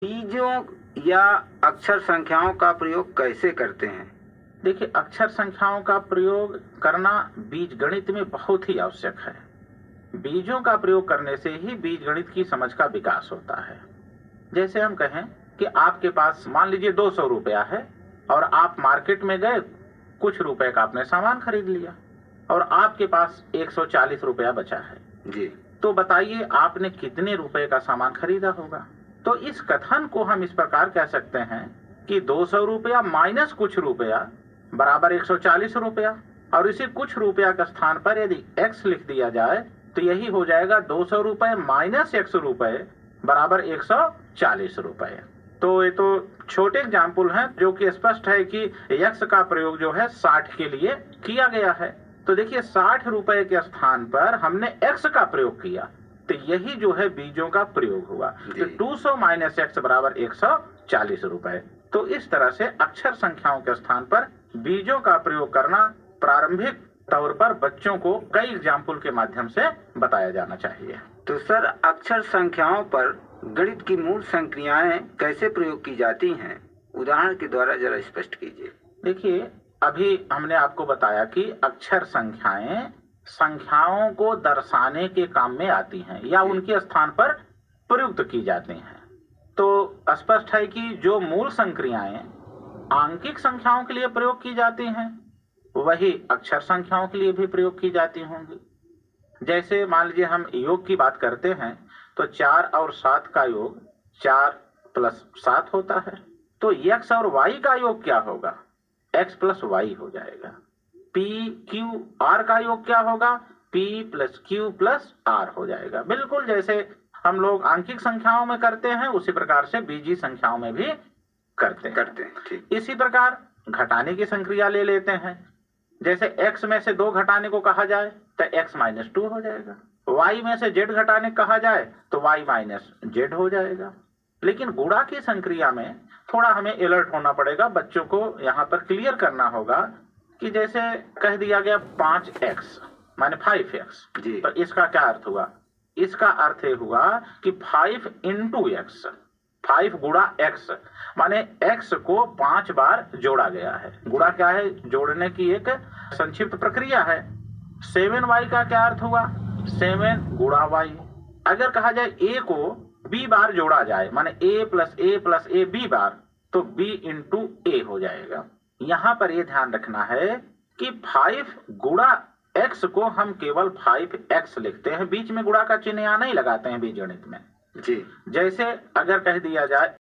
बीजों या अक्षर संख्याओं का प्रयोग कैसे करते हैं? देखिए, अक्षर संख्याओं का प्रयोग करना बीजगणित में बहुत ही आवश्यक है। बीजों का प्रयोग करने से ही बीजगणित की समझ का विकास होता है। जैसे हम कहें कि आपके पास मान लीजिए 200 रुपया है और आप मार्केट में गए, कुछ रुपए का आपने सामान खरीद लिया और आपके पास 140 रुपया बचा है जी। तो बताइए आपने कितने रुपए का सामान खरीदा होगा। तो इस कथन को हम इस प्रकार कह सकते हैं कि 200 रुपया माइनस कुछ रुपया बराबर 140 रुपया, और इसे कुछ रुपया के स्थान पर यदि x लिख दिया जाए तो यही हो जाएगा 200 रुपए माइनस x रुपए बराबर 140 रुपए। तो ये तो छोटे एग्जाम्पल हैं जो कि स्पष्ट है कि x का प्रयोग जो है 60 के लिए किया गया है। तो देखिए 60 रुपए के स्थान पर हमने x का प्रयोग किया, तो यही जो है बीजों का प्रयोग हुआ। तो 200 माइनस x बराबर 140 रुपए। तो इस तरह से अक्षर संख्याओं के स्थान पर बीजों का प्रयोग करना प्रारंभिक तौर पर बच्चों को कई एग्जाम्पल के माध्यम से बताया जाना चाहिए। तो सर, अक्षर संख्याओं पर गणित की मूल संक्रियाएं कैसे प्रयोग की जाती हैं? उदाहरण के द्वारा जरा स्पष्ट कीजिए। देखिए, अभी हमने आपको बताया कि अक्षर संख्याएं संख्याओं को दर्शाने के काम में आती हैं या उनके स्थान पर प्रयुक्त की जाती हैं। तो स्पष्ट है कि जो मूल संक्रियाएं आंकिक संख्याओं के लिए प्रयोग की जाती हैं वही अक्षर संख्याओं के लिए भी प्रयोग की जाती होंगी। जैसे मान लीजिए हम योग की बात करते हैं तो 4 और 7 का योग 4 प्लस 7 होता है। तो x और y का योग क्या होगा? x प्लस वाई हो जाएगा। p q r का योग क्या होगा? p plus q plus r हो जाएगा। बिल्कुल जैसे हम लोग आंकिक संख्याओं में करते हैं उसी प्रकार से बीजीय संख्याओं में भी करते हैं। ठीक। इसी प्रकार घटाने की संक्रिया ले लेते हैं। जैसे x में से 2 घटाने को कहा जाए तो x माइनस 2 हो जाएगा। y में से z घटाने कहा जाए तो y माइनस z हो जाएगा। लेकिन गुणा की संक्रिया में थोड़ा हमें अलर्ट होना पड़ेगा, बच्चों को यहाँ पर क्लियर करना होगा कि जैसे कह दिया गया 5x माने 5x, तो इसका क्या अर्थ हुआ? इसका अर्थ हुआ कि 5 इंटू x, 5 गुणा x माने x को 5 बार जोड़ा गया है। गुणा क्या है? जोड़ने की एक संक्षिप्त प्रक्रिया है। 7y का क्या अर्थ हुआ? 7 गुणा y। अगर कहा जाए a को b बार जोड़ा जाए माने a प्लस a b बार, तो b इंटू a हो जाएगा। यहां पर यह ध्यान रखना है कि 5 गुणा x को हम केवल 5x लिखते हैं, बीच में गुणा का चिन्ह यहां नहीं लगाते हैं बीजगणित में। जी। जैसे अगर कह दिया जाए